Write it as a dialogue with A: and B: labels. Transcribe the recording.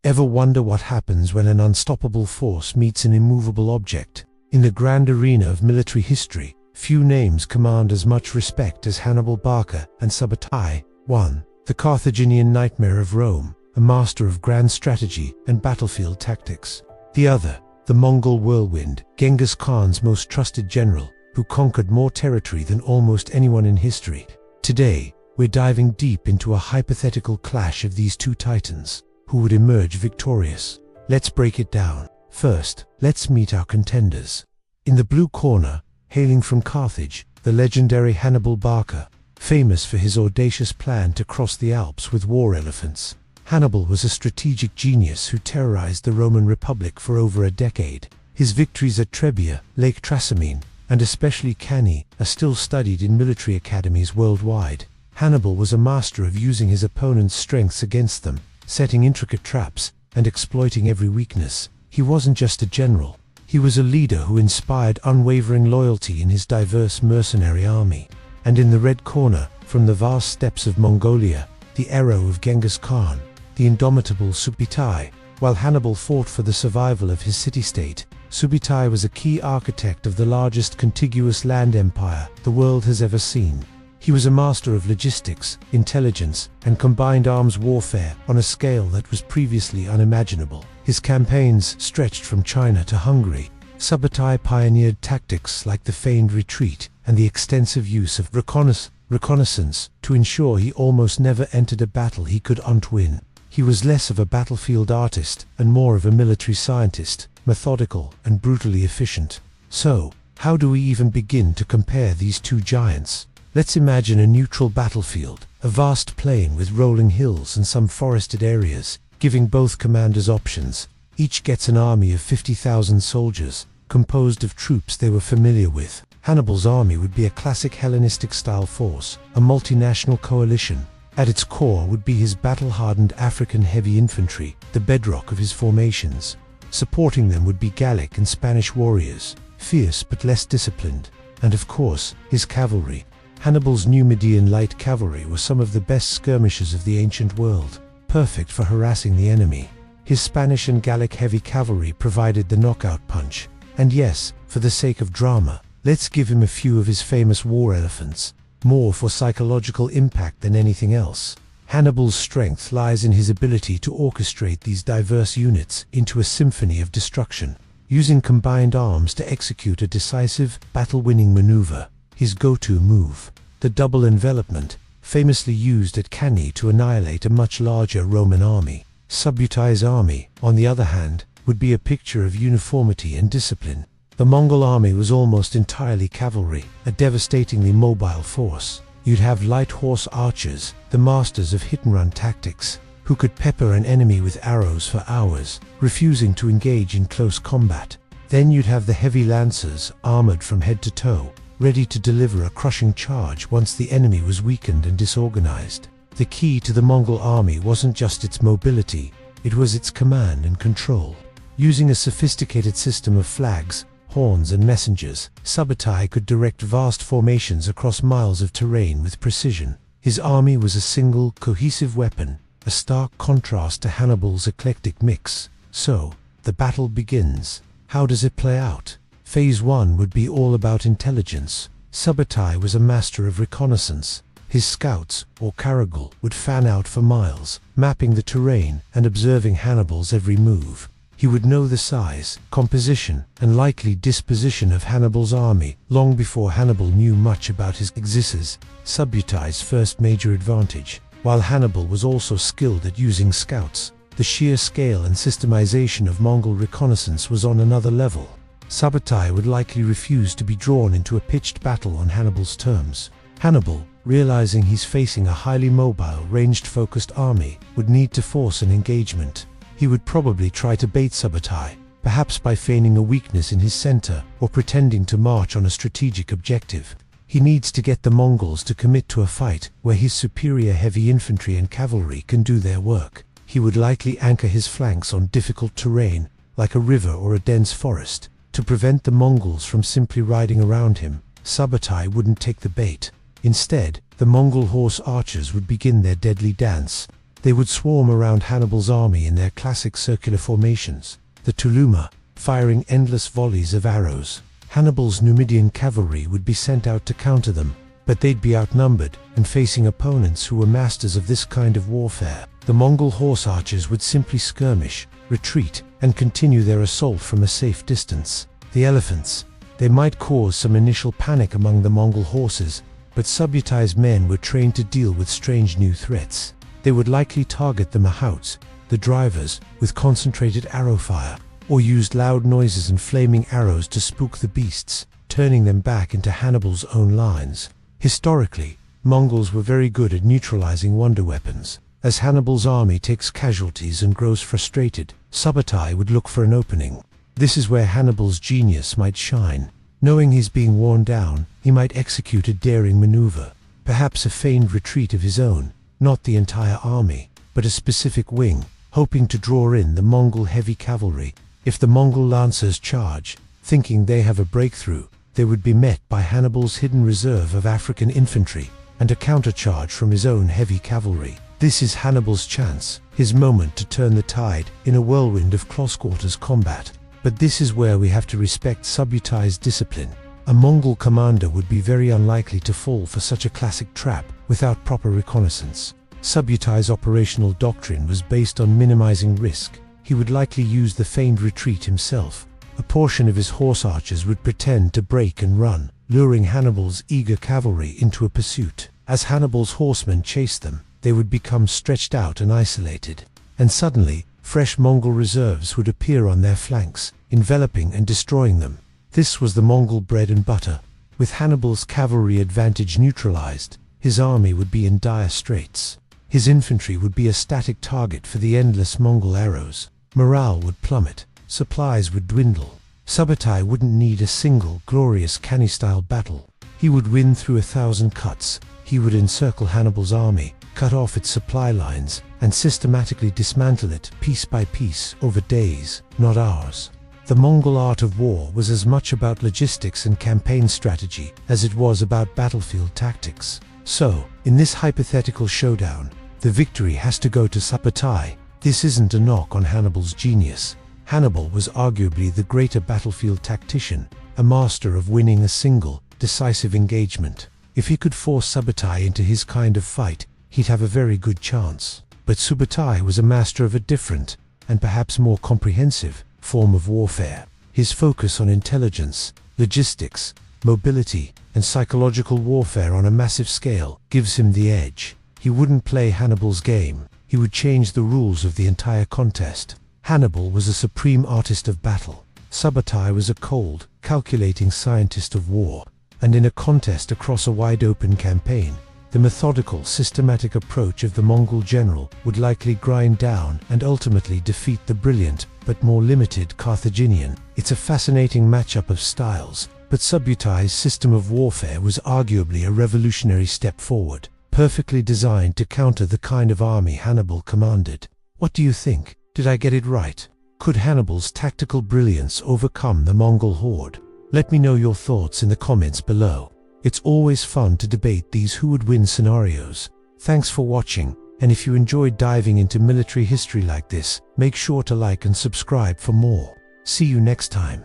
A: Ever wonder what happens when an unstoppable force meets an immovable object? In the grand arena of military history, few names command as much respect as Hannibal Barca and Subutai. 1. The Carthaginian nightmare of Rome, a master of grand strategy and battlefield tactics. The other, the Mongol whirlwind, Genghis Khan's most trusted general, who conquered more territory than almost anyone in history. Today, we're diving deep into a hypothetical clash of these two titans. Who would emerge victorious? Let's break it down. First, let's meet our contenders. In the blue corner, hailing from Carthage, the legendary Hannibal Barca, famous for his audacious plan to cross the Alps with war elephants. Hannibal was a strategic genius who terrorized the Roman Republic for over a decade. His victories at Trebia, Lake Trasimene, and especially Cannae are still studied in military academies worldwide. Hannibal was a master of using his opponent's strengths against them, setting intricate traps and exploiting every weakness. He wasn't just a general. He was a leader who inspired unwavering loyalty in his diverse mercenary army. And in the red corner, from the vast steppes of Mongolia, the arrow of Genghis Khan, the indomitable Subutai. While Hannibal fought for the survival of his city-state, Subutai was a key architect of the largest contiguous land empire the world has ever seen. He was a master of logistics, intelligence, and combined arms warfare on a scale that was previously unimaginable. His campaigns stretched from China to Hungary. Subutai pioneered tactics like the feigned retreat and the extensive use of reconnaissance to ensure he almost never entered a battle he could not win. He was less of a battlefield artist and more of a military scientist, methodical and brutally efficient. So, how do we even begin to compare these two giants? Let's imagine a neutral battlefield, a vast plain with rolling hills and some forested areas, giving both commanders options. Each gets an army of 50,000 soldiers, composed of troops they were familiar with. Hannibal's army would be a classic Hellenistic-style force, a multinational coalition. At its core would be his battle-hardened African heavy infantry, the bedrock of his formations. Supporting them would be Gallic and Spanish warriors, fierce but less disciplined. And of course, his cavalry. Hannibal's Numidian light cavalry were some of the best skirmishers of the ancient world, perfect for harassing the enemy. His Spanish and Gallic heavy cavalry provided the knockout punch. And yes, for the sake of drama, let's give him a few of his famous war elephants, more for psychological impact than anything else. Hannibal's strength lies in his ability to orchestrate these diverse units into a symphony of destruction, using combined arms to execute a decisive, battle-winning maneuver. His go-to move, the double envelopment, famously used at Cannae to annihilate a much larger Roman army. Subutai's army, on the other hand, would be a picture of uniformity and discipline. The Mongol army was almost entirely cavalry, a devastatingly mobile force. You'd have light horse archers, the masters of hit-and-run tactics, who could pepper an enemy with arrows for hours, refusing to engage in close combat. Then you'd have the heavy lancers, armored from head to toe, ready to deliver a crushing charge once the enemy was weakened and disorganized. The key to the Mongol army wasn't just its mobility, it was its command and control. Using a sophisticated system of flags, horns and messengers, Subutai could direct vast formations across miles of terrain with precision. His army was a single, cohesive weapon, a stark contrast to Hannibal's eclectic mix. So, the battle begins. How does it play out? Phase 1 would be all about intelligence. Subutai was a master of reconnaissance. His scouts, or caragul, would fan out for miles, mapping the terrain and observing Hannibal's every move. He would know the size, composition, and likely disposition of Hannibal's army long before Hannibal knew much about his existence. Subutai's first major advantage. While Hannibal was also skilled at using scouts, the sheer scale and systemization of Mongol reconnaissance was on another level. Subutai would likely refuse to be drawn into a pitched battle on Hannibal's terms. Hannibal, realizing he's facing a highly mobile, ranged-focused army, would need to force an engagement. He would probably try to bait Subutai, perhaps by feigning a weakness in his center or pretending to march on a strategic objective. He needs to get the Mongols to commit to a fight where his superior heavy infantry and cavalry can do their work. He would likely anchor his flanks on difficult terrain, like a river or a dense forest, to prevent the Mongols from simply riding around him. Subutai wouldn't take the bait. Instead, the Mongol horse archers would begin their deadly dance. They would swarm around Hannibal's army in their classic circular formations, the Tuluma, firing endless volleys of arrows. Hannibal's Numidian cavalry would be sent out to counter them, but they'd be outnumbered and facing opponents who were masters of this kind of warfare. The Mongol horse archers would simply skirmish, retreat, and continue their assault from a safe distance. The elephants. They might cause some initial panic among the Mongol horses, but Subutai's men were trained to deal with strange new threats. They would likely target the mahouts, the drivers, with concentrated arrow fire, or used loud noises and flaming arrows to spook the beasts, turning them back into Hannibal's own lines. Historically, Mongols were very good at neutralizing wonder weapons. As Hannibal's army takes casualties and grows frustrated, Subutai would look for an opening. This is where Hannibal's genius might shine. Knowing he's being worn down, he might execute a daring maneuver, perhaps a feigned retreat of his own, not the entire army, but a specific wing, hoping to draw in the Mongol heavy cavalry. If the Mongol lancers charge, thinking they have a breakthrough, they would be met by Hannibal's hidden reserve of African infantry, and a countercharge from his own heavy cavalry. This is Hannibal's chance, his moment to turn the tide in a whirlwind of close-quarters combat. But this is where we have to respect Subutai's discipline. A Mongol commander would be very unlikely to fall for such a classic trap without proper reconnaissance. Subutai's operational doctrine was based on minimizing risk. He would likely use the feigned retreat himself. A portion of his horse archers would pretend to break and run, luring Hannibal's eager cavalry into a pursuit. As Hannibal's horsemen chased them, they would become stretched out and isolated. And suddenly, fresh Mongol reserves would appear on their flanks, enveloping and destroying them. This was the Mongol bread and butter. With Hannibal's cavalry advantage neutralized, his army would be in dire straits. His infantry would be a static target for the endless Mongol arrows. Morale would plummet, supplies would dwindle. Subutai wouldn't need a single glorious Cannae-style battle. He would win through 1,000 cuts. He would encircle Hannibal's army, cut off its supply lines, and systematically dismantle it piece by piece over days, not hours. The Mongol art of war was as much about logistics and campaign strategy as it was about battlefield tactics. So, in this hypothetical showdown, the victory has to go to Subutai. This isn't a knock on Hannibal's genius. Hannibal was arguably the greater battlefield tactician, a master of winning a single, decisive engagement. If he could force Subutai into his kind of fight, he'd have a very good chance. But Subutai was a master of a different, and perhaps more comprehensive, form of warfare. His focus on intelligence, logistics, mobility, and psychological warfare on a massive scale gives him the edge. He wouldn't play Hannibal's game. He would change the rules of the entire contest. Hannibal was a supreme artist of battle. Subutai was a cold, calculating scientist of war. And in a contest across a wide-open campaign, the methodical, systematic approach of the Mongol general would likely grind down and ultimately defeat the brilliant, but more limited Carthaginian. It's a fascinating matchup of styles, but Subutai's system of warfare was arguably a revolutionary step forward, perfectly designed to counter the kind of army Hannibal commanded. What do you think? Did I get it right? Could Hannibal's tactical brilliance overcome the Mongol horde? Let me know your thoughts in the comments below. It's always fun to debate these who-would-win scenarios. Thanks for watching, and if you enjoyed diving into military history like this, make sure to like and subscribe for more. See you next time.